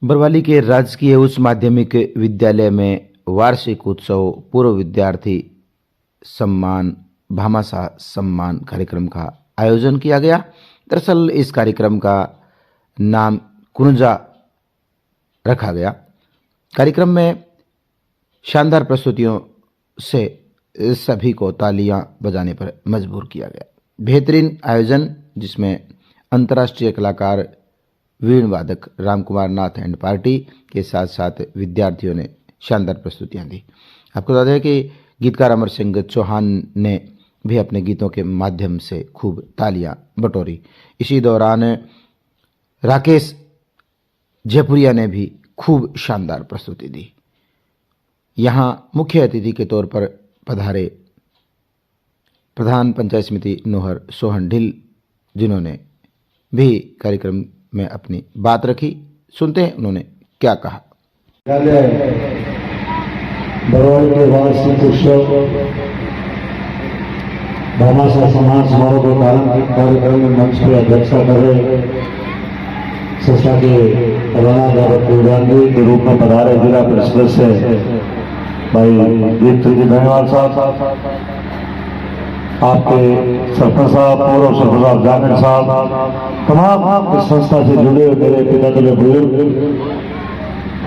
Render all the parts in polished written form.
बरवाली के राजकीय उच्च माध्यमिक विद्यालय में वार्षिक उत्सव पूर्व विद्यार्थी सम्मान भामाशाह सम्मान कार्यक्रम का आयोजन किया गया। दरअसल इस कार्यक्रम का नाम कुंजा रखा गया। कार्यक्रम में शानदार प्रस्तुतियों से सभी को तालियां बजाने पर मजबूर किया गया। बेहतरीन आयोजन जिसमें अंतर्राष्ट्रीय कलाकार वीण वादक रामकुमार नाथ एंड पार्टी के साथ साथ विद्यार्थियों ने शानदार प्रस्तुतियां दी। आपको बता दें कि गीतकार अमर सिंह चौहान ने भी अपने गीतों के माध्यम से खूब तालियां बटोरी। इसी दौरान राकेश जयपुरिया ने भी खूब शानदार प्रस्तुति दी। यहाँ मुख्य अतिथि के तौर पर पधारे प्रधान पंचायत समिति नोहर सोहन ढिल, जिन्होंने भी कार्यक्रम में अपनी बात रखी। सुनते हैं उन्होंने क्या कहा। बरवाली के वार्षिक उत्सव भामाशाह सम्मान समारोह के कार्यक्रम में मंच पर अध्यक्षता कर रहे संस्था के राणा प्रधानमंत्री के रूप में पधारे जिला परिषद से भाई दीप धन्यवाद साहब, आपके सरपंच साहब, पूर्व सरपंच साहब जाकिर साहब, तमाम इस संस्था से जुड़े हुए मेरे पिता तुल्य बुजुर्ग,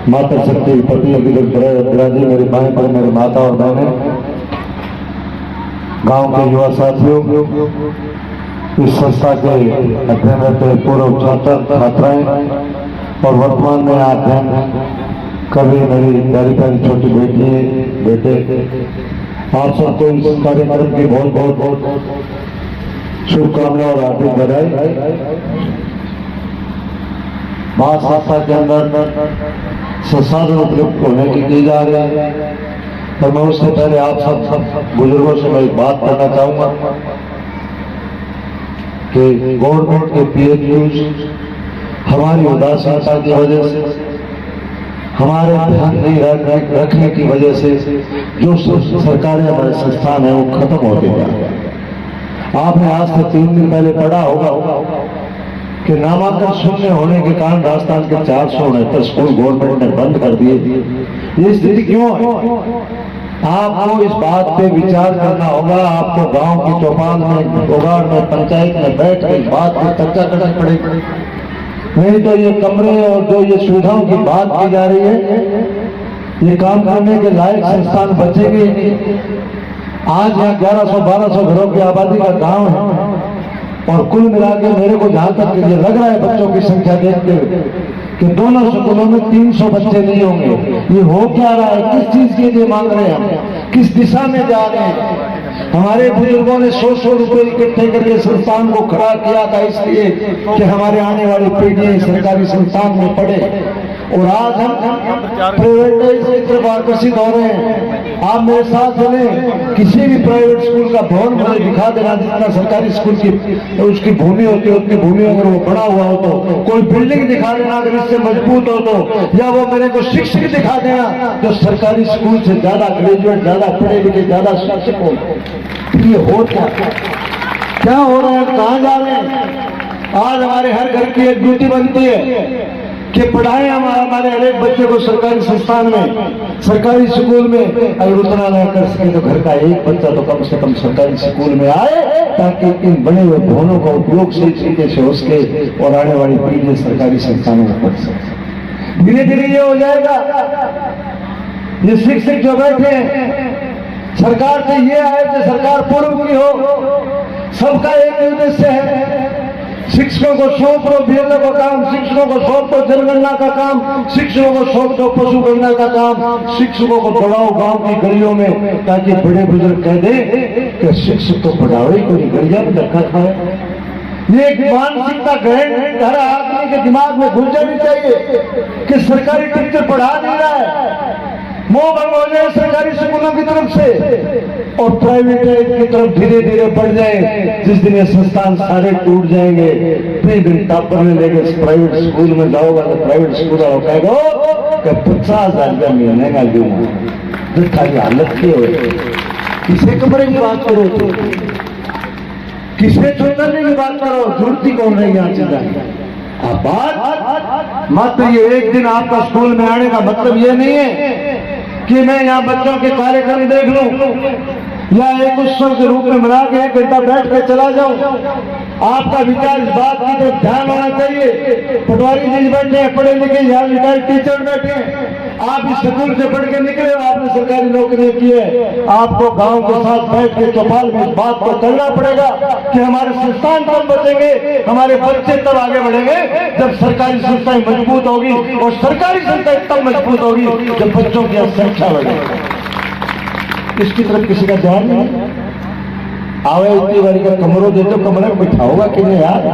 माता शक्ति पति बिराजी, मेरे भाई पर मेरे माता और बहने, गांव के युवा साथियों, इस संस्था के अध्ययनरत पूर्व छात्र छात्राएं और वर्तमान में अध्ययन कर रही मेरी प्यारी प्यारी छोटी बेटी बेटे, आप सबको इस कार्यक्रम की बहुत बहुत शुभकामनाएं और हार्दिक बधाई। महाशाखा के अंदर संसाधन उपलब्ध होने की जा रही है, पर मैं उससे पहले आप सब बुजुर्गों से मैं एक बात करना चाहूंगा कि गवर्नमेंट के पीएचयू हमारी उदासीनता की वजह से, हमारे ध्यान नहीं रखने की वजह से जो सरकारी हमारे संस्थान है वो खत्म होते जा रहे हैं। आपने आज से 3 दिन पहले पढ़ा होगा कि नामांकन शून्य होने के कारण राजस्थान के 469 स्कूल गवर्नमेंट ने बंद कर दिए। ये स्थिति क्यों है? आपको इस बात पे विचार करना होगा। आपको गांव की चौपाल में, गोगाड़ में, पंचायत में बैठ के इस बात पर चर्चा करनी पड़ेगी। नहीं तो ये कमरे और जो ये सुविधाओं की बात की जा रही है, ये काम करने के लायक संस्थान बचेंगे। आज यहाँ 1100-1200 घरों की आबादी का गांव है और कुल मिला के मेरे को जहां तक ये लग रहा है बच्चों की संख्या देखते हुए कि दोनों स्कूलों में 300 बच्चे नहीं होंगे। ये हो क्या रहा है? किस चीज के लिए मांग रहे हैं हम? किस दिशा में जा रहे हैं? हमारे बुजुर्गों ने 100-100 रुपए इकट्ठे करके संस्थान को खड़ा किया था इसलिए कि हमारे आने वाली पीढ़ियां सरकारी संस्थान में पढ़े, और आज हम प्राइवेटाइज की तरफ आकर्षित हो रहे हैं। आप मेरे साथ चले, किसी भी प्राइवेट स्कूल का भवन मुझे दिखा देना जितना सरकारी स्कूल की उसकी भूमि होती है उतनी भूमि अगर वो बड़ा हुआ हो तो, कोई बिल्डिंग दिखा देना अगर इससे मजबूत हो तो, या वो मेरे को शिक्षक दिखा देना जो सरकारी स्कूल से ज्यादा ग्रेजुएट, ज्यादा पढ़े लिखे, ज्यादा शिक्षक हो। ये हो क्या हो रहा है? कहाँ जा रहे हैं? आज हमारे हर घर की एक ड्यूटी बनती है कि पढ़ाएं हम हमारे हर एक बच्चे को सरकारी संस्थान में, सरकारी स्कूल में। अगर उतना नहीं कर सके तो घर का एक बच्चा तो कम से कम सरकारी स्कूल में आए, ताकि इन बने हुए भवनों का उपयोग सही तरीके से हो सके और आने वाली पीढ़ी सरकारी संस्थानों में पढ़ सके। धीरे धीरे ये हो जाएगा। ये शिक्षक जो बैठे सरकार से ये आए कि सरकार पूर्व की हो, सबका एक उद्देश्य है। शिक्षकों को सौंप दो बीएलओ का काम, शिक्षकों को सौंप दो जनगणना का काम, शिक्षकों को सौंप दो पशु गणना का काम, शिक्षकों को बढ़ाओ गांव की गलियों में, ताकि बड़े बुजुर्ग कह दें कि शिक्षक तो पढ़ाओ ही कोई गलिया में धक्का खाए। ये एक मानसिकता ग्रहण हर आदमी के दिमाग में घुस जानी चाहिए कि सरकारी टीचर पढ़ा नहीं रहा है, मोह भंग हो जाए सरकारी स्कूलों की तरफ से और प्राइवेट की तरफ धीरे धीरे बढ़ जाए। जिस दिन ये संस्थान सारे टूट जाएंगे, फिर दिन टापर में लेके प्राइवेट स्कूल में जाओगा तो प्राइवेट स्कूल वालों कहेगा कि 50,000 रुपया महीने का दूंगा। खाली हालत की हो, किसे कमरे की बात करो, किसे चौधरी की बात करो, जरूरत ही कौन रही यहाँ चिंता। अब बात मात्र ये एक दिन आपका स्कूल में आने का मतलब ये नहीं है कि मैं यहाँ बच्चों के कार्यक्रम देख लूं या एक उत्सव के रूप में मना के 1 घंटा बैठ के चला जाऊं। आपका विचार इस बात की तरफ ध्यान होना चाहिए। पटवारी जी बैठे हैं, पढ़े लिखे यहाँ रिटायर्ड टीचर बैठे हैं, आप इस स्कूल से पढ़ के निकले, आपने सरकारी नौकरी की है, आपको गांव के साथ बैठ के चौपाल में इस बात को करना पड़ेगा कि हमारे संस्थान तब बचेंगे, हमारे बच्चे तब आगे बढ़ेंगे जब सरकारी संस्थाएं मजबूत होगी, और सरकारी संस्थाएं तब मजबूत होगी जब बच्चों की संख्या बढ़ेगी। इसकी तरफ किसी का ध्यान नहीं। आवे इतनी बारी का कमरों दे तो कमरे में बिठाओगा कि नहीं यार?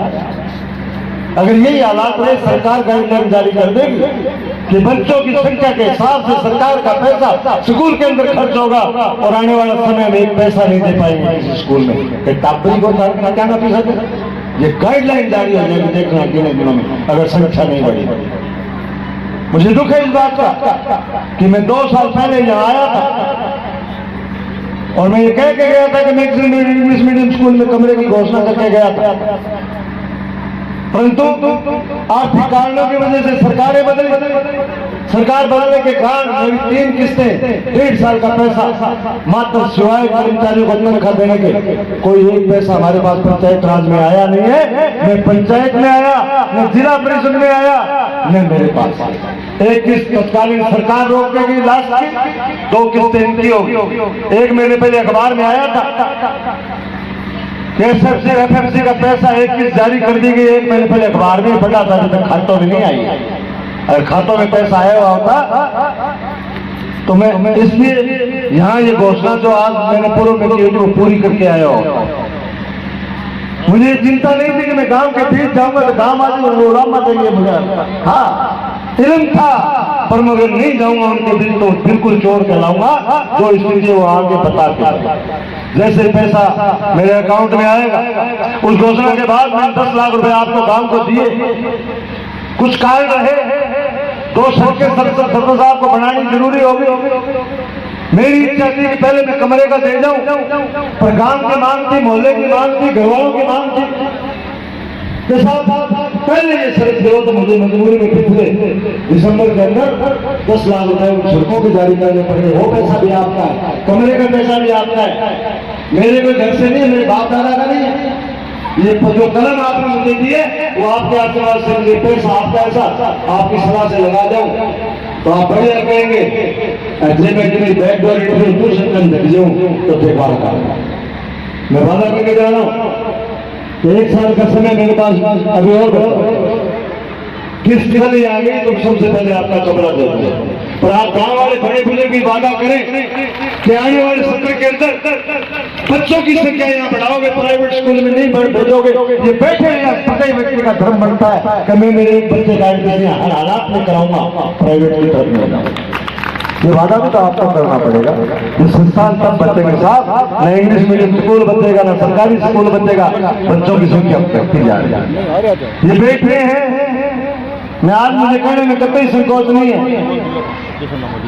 अगर यही हालात रहे, सरकार गाइडलाइन जारी कर देगी कि बच्चों की संख्या के हिसाब से सरकार का पैसा स्कूल के अंदर खर्च होगा, और आने वाले समय में एक पैसा नहीं दे पाएंगे किसी स्कूल में। टापरी को क्या ना पी सकते? ये गाइडलाइन जारी हो जाएगी, देखना कितने दिनों में, अगर संख्या नहीं बढ़ी। मुझे दुख है इस बात का कि मैं 2 साल पहले यहाँ आया था और मैं ये कह के गया था कि मैं इंग्लिश मीडियम स्कूल में कमरे की घोषणा करके गया था, परंतु आर्थिक कारणों की वजह से सरकारें बदली। सरकार बदलने के कारण मेरी 3 किस्तें 1.5 साल का पैसा मात्र सिवाय कर्मचारियों को तनख्वाह देने के कोई एक पैसा हमारे पास पंचायत राज में आया नहीं है। न पंचायत में आया, न जिला परिषद में आया, न मेरे पास। एक किस्त तत्कालीन सरकार रोक देगी लास्ट की, 2 किस्तें इनकी होगी। एक महीने पहले अखबार में आया था एसएफसी एफएफसी का पैसा 1 किस्त जारी कर दी गई, 1 महीने पहले अखबार में पढ़ा था, अभी तक खातों में नहीं आई। अगर खातों में पैसा आया हुआ होता तो मैं इसलिए यहाँ ये घोषणा जो आज मैंने पूर्व में की वो पूरी करके आया हो। मुझे चिंता नहीं थी कि मैं गांव के बीच जाऊंगा तो गांव आदमी उड़ामा देंगे मुझे। हाँ, इल्म था, पर मगर नहीं जाऊंगा उनके बीच तो बिल्कुल चोर कहलाऊंगा, जो स्थिति वो आगे बताते। जैसे पैसा मेरे अकाउंट में आएगा, उस घोषणा के बाद मैंने 10 लाख रुपए आपको गांव को दिए। कुछ कारण रहे, 2 सड़कें सरपंच साहब को बनानी जरूरी होगी। मेरी इच्छा थी कि पहले मैं कमरे का दे जाऊं, पर गांव की मांग थी, मोहल्ले की मांग थी, घरवालों की मांग थी के साथ पहले ये सड़क दो, तो मुझे मजबूरी में पिछले दिसंबर के अंदर 10 लाख रुपए सड़कों के जारी करने पड़े। वो पैसा भी आपका है, कमरे का पैसा भी आपका है, मेरे कोई घर से नहीं है, मेरे बाप दादा का नहीं है। ये जो कलम आपने मुझे दिए वो आपके आशीर्वाद से मुझे पैसा आपका ऐसा आपकी सलाह से लगा जाऊं तो आप बढ़िया कहेंगे। मैं बैक डोर इंट्रोड्यूशन कर जाऊं तो फिर बात करूंगा। मैं वादा करके जा रहा हूं कि 1 साल का समय मेरे पास अभी और किस खाली आ गई तो सबसे पहले आपका कमरा दे दूंगा। पर आप गांव वाले बड़े बुजुर्ग भी वादा करें कि आने वाले सत्र के अंदर बच्चों की संख्या यहाँ बढ़ाओगे, प्राइवेट स्कूल में नहीं भेजोगे। ये बैठे प्रत्येक व्यक्ति का धर्म बनता है कि मैं मेरे एक बच्चे का एडमिशन हर हालात में कराऊंगा, प्राइवेट की तरफ में जाऊंगा। ये वादा भी तो आपको करना पड़ेगा। ये संस्थान तब बचेंगे साहब, न इंग्लिश मीडियम स्कूल बचेगा, न सरकारी स्कूल बचेगा, बच्चों की संख्या बढ़ती जा रही है। ये बैठे हैं, मैं आज मुझे कहने में कतई संकोच नहीं है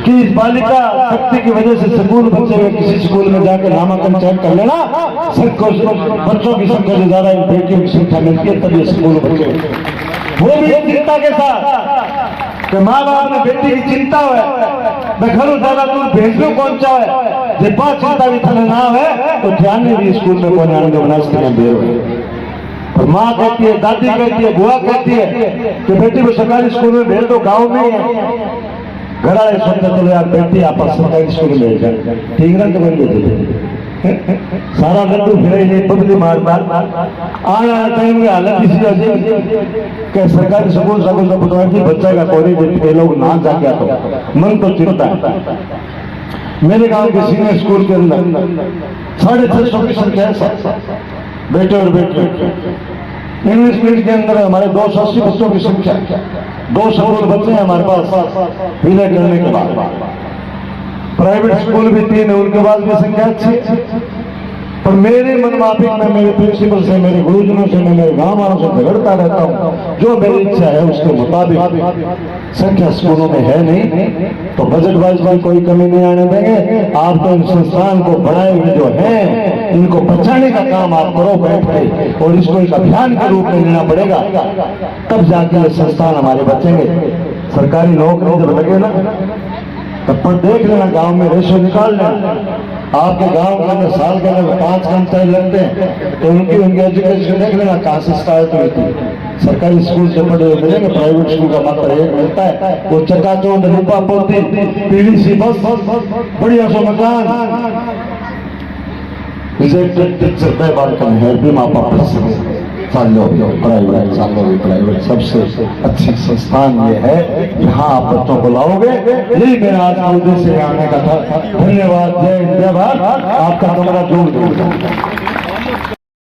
कि इस बालिका शक्ति की वजह से स्कूल बच्चे हुए, किसी स्कूल में जाकर नामांकन चेक कर लेना, बच्चों की संख्या से ज्यादा बेटियों की संख्या मिलती है, तब ये स्कूल बच्चे वो भी चिंता के साथ कि माँ बाप ने बेटी की चिंता है, मैं घरों ज्यादा दूर भेजो पहुंचा है, जब बात चिंता भी थाने ना है तो ध्यान में भी स्कूल में कौन आने बना सकते। और माँ कहती है, दादी कहती है, बुआ कहती है कि बेटी को सरकारी स्कूल में भेज दो, गाँव में है। घर वाले सोचते चलो यार बेटी आप सरकारी स्कूल में भेज जाए, ठीक ना तो बन सारा लड्डू फिर बदली मार आना टाइम में हालत इसी कि सरकारी स्कूल बच्चा का कोई लोग ना जाके तो मन तो चिंता है। मेरे गांव के सीनियर स्कूल के अंदर 650 की संख्या है बेटे और बेटे। इंग्लिश मीडियम के अंदर हमारे 280 बच्चों की संख्या, 200 बच्चे हैं हमारे पास विलय करने के बाद। प्राइवेट स्कूल भी 3 है, उनके पास भी संख्या अच्छी। पर मेरे मनमाफिक मैं मेरे प्रिंसिपल से, मेरे गुरुजनों से, मैं मेरे गांव वालों से झगड़ता रहता हूँ। जो मेरी इच्छा है उसके मुताबिक संख्या स्कूलों में है नहीं, तो बजट वाइज में कोई कमी नहीं आने देंगे। आप तो इन संस्थान को बढ़ाए हुए जो है इनको बचाने का काम आप करो बैठ के, और इसको एक अभियान के रूप में लेना पड़ेगा, तब जाके ये संस्थान हमारे बचेंगे। सरकारी नौकरी जब लगे ना तब पर देख लेना, गांव में रेशो निकाल लेना। आपके गांव के अंदर साल के अंदर 5 कर्मचारी लगते हैं, तो उनकी एजुकेशन देख लेना कहाँ से स्टार्ट हुई थी। सरकारी स्कूल से पढ़े हुए मिलेंगे, प्राइवेट स्कूल का मात्र एक मिलता है, वो चकाचौंध लिपा पोती पीडीसी बस बढ़िया सो मकान प्राइवेट सबसे अच्छी संस्थान ये है, यहाँ आप बच्चों को लाओगे। यही मेरा आज का उद्देश्य आने का था। धन्यवाद। जय हिंद, जय भारत। आपका कमरा जोड़ दूंगा।